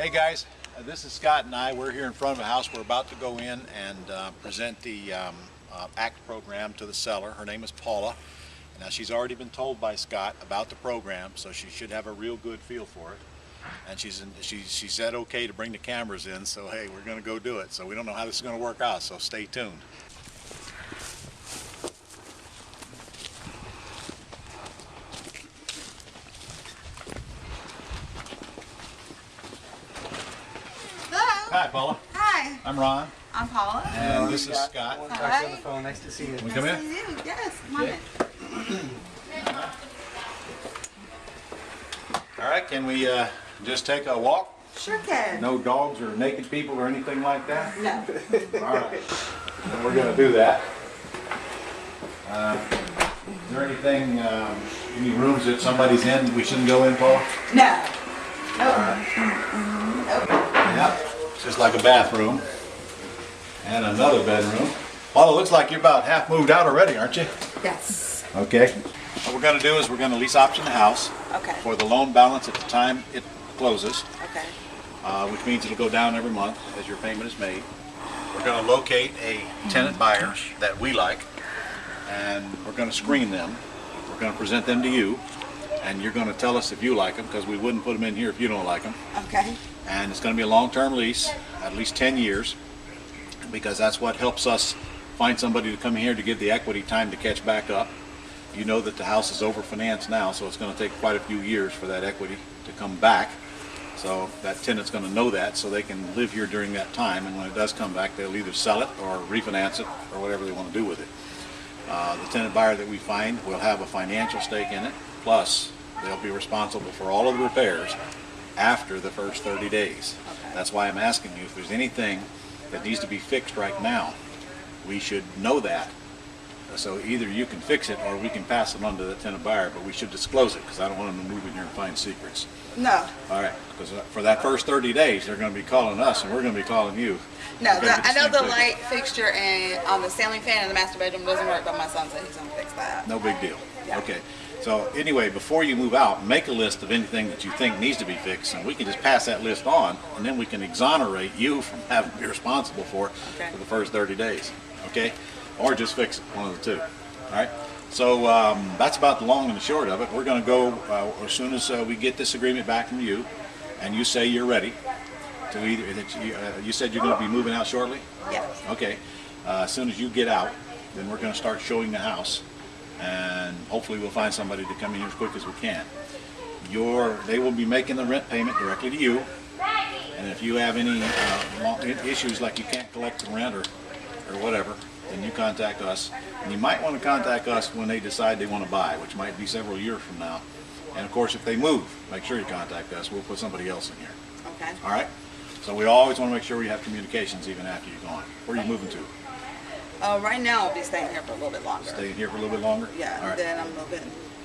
Hey guys, this is Scott and I. We're here in front of a house. We're about to go in and present the ACT program to the seller. Her name is Paula. Now she's already been told by Scott about the program, so she should have a real good feel for it. And she said okay to bring the cameras in, so hey, we're going to go do it. So we don't know how this is going to work out, so stay tuned. Hi, Paula. Hi. I'm Ron. I'm Paula. And this is Scott. Hi. On the phone. Nice to see you. Can we come in? Nice to see you. Yes, come on in. All right, can we just take a walk? Sure can. No dogs or naked people or anything like that? No. All right, then we're going to do that. Is there anything, any rooms that somebody's in we shouldn't go in, Paula? No. Nope. All right. Nope. Yep, it's just like a bathroom and another bedroom. Paula, looks like you're about half moved out already, aren't you? Yes. Okay. What we're going to do is we're going to lease option the house Okay. for the loan balance at the time it closes, Okay. which means it'll go down every month as your payment is made. We're going to locate a tenant buyer that we like, and we're going to screen them. We're going to present them to you, and you're going to tell us if you like them, because we wouldn't put them in here if you don't like them. Okay. And it's going to be a long-term lease, at least 10 years, because that's what helps us find somebody to come here to give the equity time to catch back up. You know that the house is overfinanced now, so it's going to take quite a few years for that equity to come back. So that tenant's going to know that, so they can live here during that time, and when it does come back, they'll either sell it or refinance it or whatever they want to do with it. The tenant buyer that we find will have a financial stake in it, plus they'll be responsible for all of the repairs after the first 30 days. Okay. That's why I'm asking you if there's anything that needs to be fixed right now. We should know that. So either you can fix it or we can pass it on to the tenant buyer, but we should disclose it because I don't want them to move in here and find secrets. No. All right, because for that first 30 days, they're going to be calling us and we're going to be calling you. No, We're gonna get I know same the thing. light fixture and on the ceiling fan in the master bedroom doesn't work, but my son said he's going to fix that. No big deal. Yeah. Okay. So anyway, before you move out, make a list of anything that you think needs to be fixed, and we can just pass that list on, and then we can exonerate you from having to be responsible for it Okay. for the first 30 days. Okay? Or just fix it, one of the two. All right? So that's about the long and the short of it. We're going to go as soon as we get this agreement back from you, and you say you're ready to either. You said you're going to be moving out shortly? Yes. Okay. As soon as you get out, then we're going to start showing the house, and hopefully we'll find somebody to come in here as quick as we can. They will be making the rent payment directly to you, and if you have any issues like you can't collect the rent or whatever, then you contact us. And you might want to contact us when they decide they want to buy, which might be several years from now. And of course, if they move, make sure you contact us. We'll put somebody else in here. Okay. All right? So we always want to make sure we have communications even after you're gone. Where are you moving to? Right now I'll be staying here for a little bit longer. Staying here for a little bit longer? Yeah, All right. then I'm moving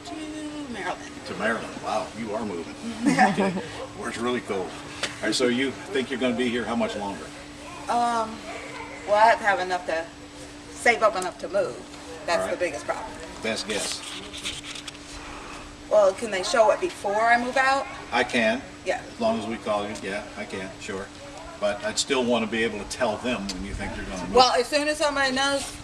to Maryland. To Maryland. Wow, you are moving. Okay. Where it's really cold. All right, so you think you're going to be here how much longer? Well, I have to have enough to save up enough to move. That's All right. the biggest problem. Best guess. Well, can they show it before I move out? I can. Yeah. As long as we call you. Yeah, I can, sure. But I'd still want to be able to tell them when you think you're going to move. Well, as soon as somebody knows,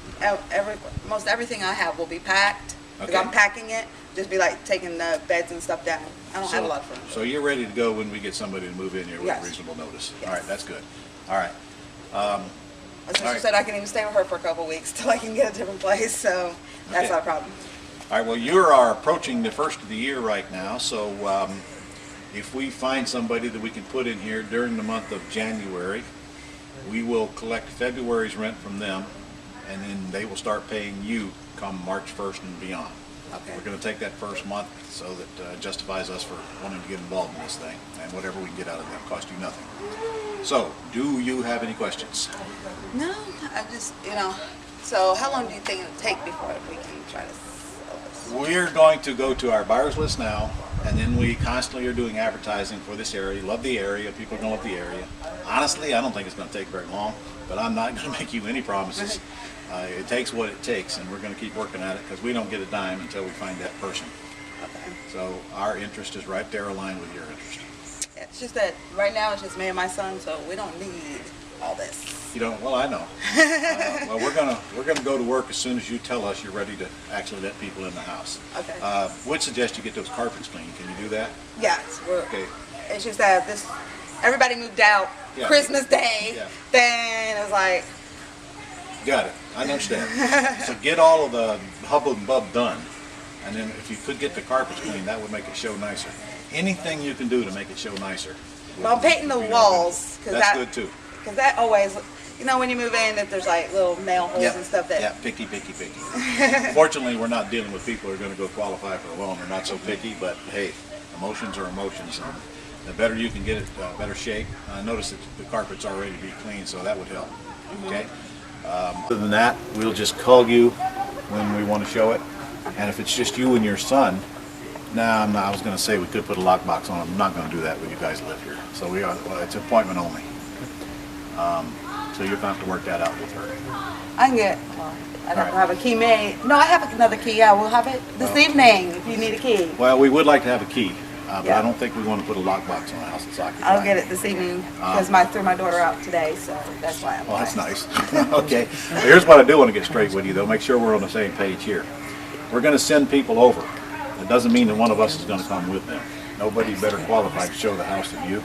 most everything I have will be packed. Because Okay. I'm packing it. Just be like taking the beds and stuff down. I don't have a lot of furniture. So you're ready to go when we get somebody to move in here with Yes. reasonable notice. Yes. All right, that's good. All right. Since all you right. said I can even stay with her for a couple of weeks till I can get a different place, so that's Okay. not a problem. All right, well, you are approaching the first of the year right now, so if we find somebody that we can put in here during the month of January, we will collect February's rent from them, and then they will start paying you come March 1st and beyond. Okay. We're going to take that first month so that justifies us for wanting to get involved in this thing, and whatever we can get out of them cost you nothing. So, do you have any questions? No, I just, so how long do you think it'll take before we can try to sell this? We're going to go to our buyers list now, and then we constantly are doing advertising for this area. Love the area. People are going to love the area. Honestly, I don't think it's going to take very long, but I'm not going to make you any promises. It takes what it takes, and we're going to keep working at it because we don't get a dime until we find that person. Okay. So our interest is right there aligned with your interest. Yes. It's just that right now it's just me and my son, so we don't need all this. You don't, well, I know. Well, we're gonna go to work as soon as you tell us you're ready to actually let people in the house. Okay. Would suggest you get those carpets cleaned. Can you do that? Yes, we're, Okay. it's just that everybody moved out Yeah. Christmas Day, Yeah. then it was like, Got it. I understand. So get all of the hubbub and bub done, and then if you could get the carpets cleaned, that would make it show nicer. Anything you can do to make it show nicer. well, I'm painting the walls, That's good too. because that always, you know, when you move in, that there's like little nail holes Yeah, and stuff that. yeah, picky. Fortunately, we're not dealing with people who are going to go qualify for a loan. They're not so picky, but hey, emotions are emotions. And the better you can get it, better shape. Notice that the carpet's already be clean, so that would help. Okay. Other than that, we'll just call you when we want to show it. And if it's just you and your son, I was going to say we could put a lockbox on it. I'm not going to do that when you guys live here. So it's appointment only. So you're going to have to work that out with her. I can get, I don't have a key made. No, I have another key. Yeah, we'll have it this evening if you need a key. Well, we would like to have a key, but Yeah. I don't think we want to put a lockbox on the house that's occupied. I'll get it this evening because threw my daughter out today, so that's why I'm. Well, that's nice. Okay. Well, here's what I do want to get straight with you, though. Make sure we're on the same page here. We're going to send people over. It doesn't mean that one of us is going to come with them. Nobody better qualified to show the house than you.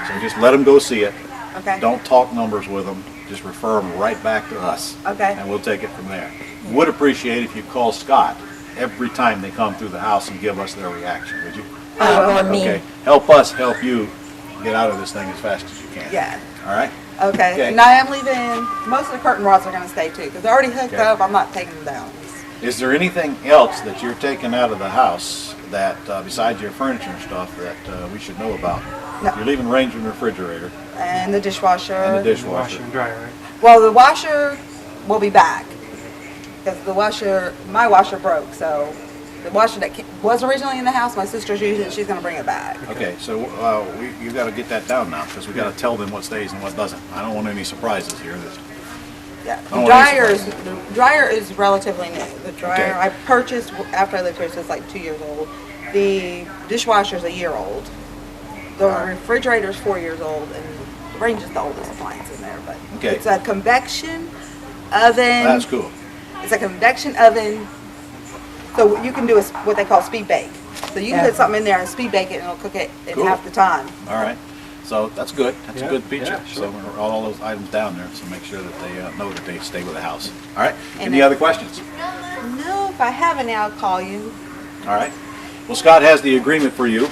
So just let them go see it. Okay. Don't talk numbers with them. Just refer them right back to us. Okay. And we'll take it from there. Would appreciate if you call Scott every time they come through the house and give us their reaction, would you? Or me. Okay. Help us help you get out of this thing as fast as you can. Yeah. All right? Okay. Okay. And I am leaving. Most of the curtain rods are going to stay too because they're already hooked Okay. up. I'm not taking them down. Is there anything else that you're taking out of the house that, besides your furniture and stuff, that we should know about? No. You're leaving range and refrigerator And the dishwasher. and the Washer dishwasher. and dryer, right? Well, the washer will be back because my washer broke. So the washer that was originally in the house, my sister's using it. She's going to bring it back. Okay, so you got to get that down now because we got to tell them what stays and what doesn't. I don't want any surprises here. Yeah. Oh, The dryer is relatively new. The dryer Okay. I purchased after I lived here, so it's like 2 years old. The dishwasher's a year old. The refrigerator's 4 years old, and the range is the oldest appliance in there. But Okay. it's a convection oven. That's cool. It's a convection oven. So you can do what they call speed bake. So you can put something in there and speed bake it, and it'll cook it in Cool. half the time. All right. So that's good. That's a Yeah, good feature. yeah, sure. So we're all those items down there, so make sure that they know that they stay with the house. All right. And Any then- other questions? No, if I have any, I'll call you. All right. Well, Scott has the agreement for you.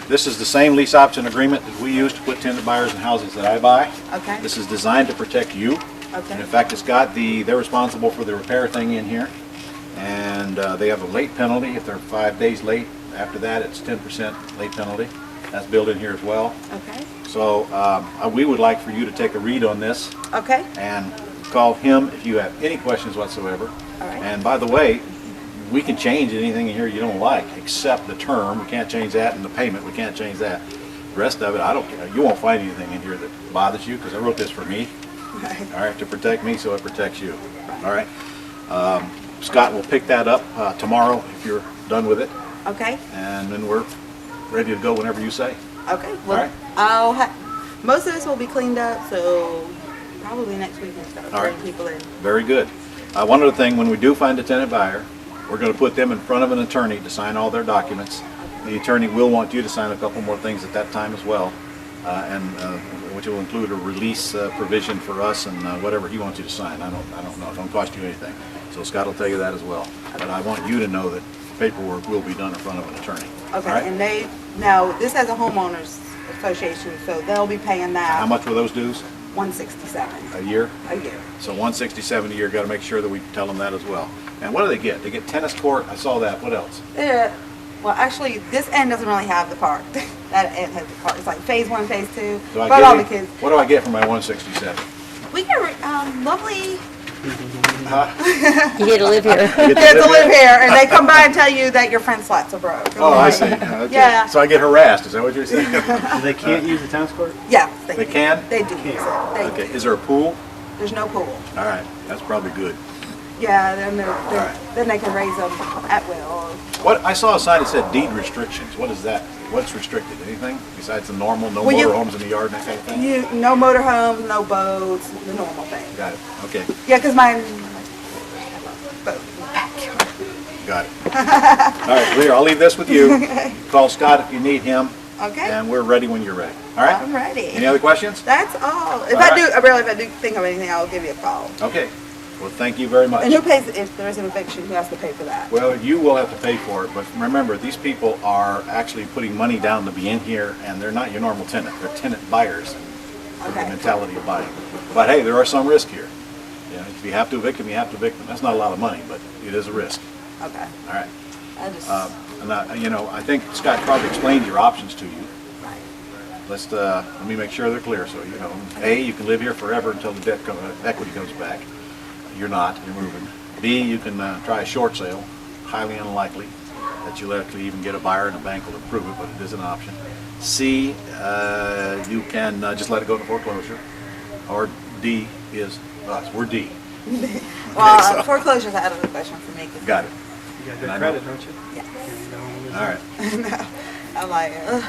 This is the same lease option agreement that we use to put tenant buyers in houses that I buy. Okay. This is designed to protect you. Okay. And in fact, it's got they're responsible for the repair thing in here. And they have a late penalty if they're 5 days late. After that, it's 10% late penalty. That's built in here as well. Okay. So we would like for you to take a read on this Okay. and call him if you have any questions whatsoever. All right. And by the way, we can change anything in here you don't like, except the term. We can't change that, and the payment, we can't change that. The rest of it, I don't care. You won't find anything in here that bothers you, because I wrote this for me. All right, to protect me, so it protects you. All right. Scott will pick that up tomorrow if you're done with it, Okay. and then we're ready to go whenever you say. Okay. Well, All right. most of this will be cleaned up, so probably next week we'll start All right. bringing people in. Very good. One other thing, when we do find a tenant buyer, we're going to put them in front of an attorney to sign all their documents. The attorney will want you to sign a couple more things at that time as well, which will include a release provision for us and whatever he wants you to sign. I don't know. It don't cost you anything. So Scott will tell you that as well. But I want you to know that paperwork will be done in front of an attorney. Okay. All right? And now this has a homeowners association, so they'll be paying that. How much were those dues? $167 A year? a year. So $167 a year. Got to make sure that we tell them that as well. And what do they get? They get tennis court. I saw that. What else? Well, actually, this end doesn't really have the park. That end has the park. It's like phase 1, phase 2. Do I But get all any- the kids. What do I get for my 167? We get lovely. You get to live here. You Get to live here, and they come by and tell you that your front slats are broke. Oh, I see. Okay. Yeah. So I get harassed. Is that what you're saying? They can't use the tennis court? Yeah. They can? They do. Use it. They Okay. do. Is there a pool? There's no pool. All right. That's probably good. Yeah, then right. then they can raise them at will. What I saw a sign that said deed restrictions. What is that? What's restricted? Anything besides the normal, no Well, you- motorhomes in the yard and that kind of thing? No motorhomes, no boats, the normal thing. Got it. Okay. Yeah, because mine. Boat. Got it. All right, Leah, I'll leave this with you. Call Scott if you need him, Okay. and we're ready when you're ready. All right? I'm ready. Any other questions? That's all. If All I right. if I do think of anything, I'll give you a call. Okay. Well, thank you very much. And who pays if there is an eviction? Who has to pay for that? Well, you will have to pay for it, but remember, these people are actually putting money down to be in here, and they're not your normal tenant. They're tenant buyers with the Okay. mentality of buying. But hey, there are some risk here. You know, if you have to evict them, you have to evict them. That's not a lot of money, but it is a risk. Okay. All right. I just. And I think Scott probably explained your options to you. Right. Let me make sure they're clear. So you know, A, you can live here forever until the equity comes back. You're not. You're moving. B, you can try a short sale. Highly unlikely that you'll actually even get a buyer, and a bank will approve it, but it is an option. C, you can just let it go to foreclosure. Or D is us. We're D. Well, so- foreclosure's out of the question for me. 'Cause- Got it. You got I good know. credit, don't you? Yeah. All right. I'm like, ugh.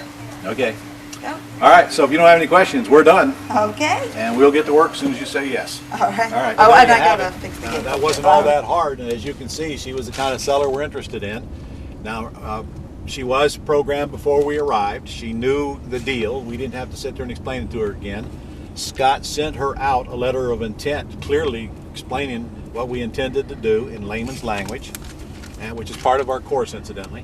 Okay. Yeah. All right. So if you don't have any questions, we're done, Okay. and we'll get to work as soon as you say yes. All right. All right. Oh, There and you I have gotta it. fix the gate. That wasn't all that hard, and as you can see, she was the kind of seller we're interested in. Now, she was programmed before we arrived. She knew the deal. We didn't have to sit there and explain it to her again. Scott sent her out a letter of intent, clearly explaining what we intended to do in layman's language, and which is part of our course, incidentally.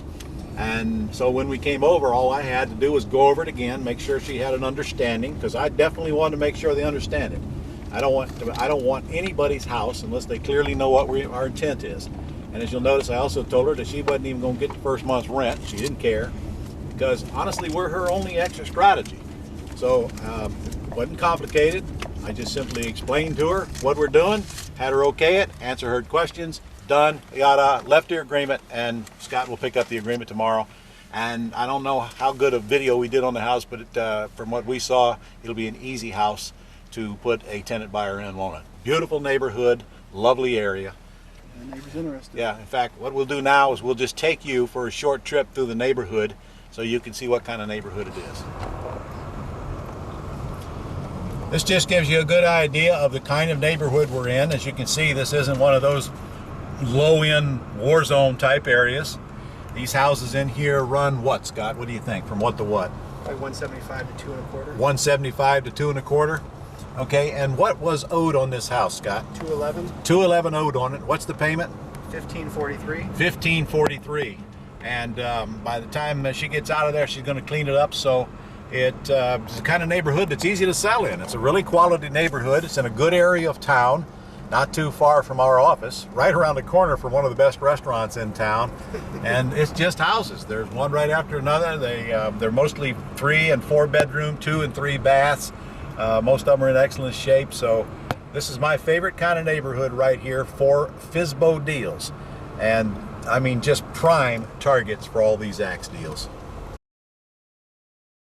And so when we came over, all I had to do was go over it again, make sure she had an understanding, because I definitely wanted to make sure they understand it. I don't want anybody's house unless they clearly know what our intent is. And as you'll notice, I also told her that she wasn't even going to get the first month's rent. She didn't care, because honestly, we're her only extra strategy. So it wasn't complicated. I just simply explained to her what we're doing, had her okay it, answer her questions, done, yada, left the agreement, and Scott will pick up the agreement tomorrow. And I don't know how good a video we did on the house, but from what we saw, it'll be an easy house to put a tenant buyer in, won't it? Beautiful neighborhood, lovely area. The neighbor's interested. Yeah, in fact, what we'll do now is we'll just take you for a short trip through the neighborhood so you can see what kind of neighborhood it is. This just gives you a good idea of the kind of neighborhood we're in. As you can see, this isn't one of those low-end war zone type areas. These houses in here run what, Scott? What do you think? From what to what? Like 175 to 2 1/4. 175 to 2 1/4. Okay, and what was owed on this house, Scott? 211, 211 owed on it. What's the payment? 1543. 1543. And by the time she gets out of there, she's going to clean it up. So it's the kind of neighborhood that's easy to sell in. It's a really quality neighborhood. It's in a good area of town, not too far from our office, right around the corner from one of the best restaurants in town. And it's just houses. There's one right after another. They're mostly 3 and 4 bedroom, 2 and 3 baths. Most of them are in excellent shape. So this is my favorite kind of neighborhood right here for FSBO deals. And I mean, just prime targets for all these axe deals.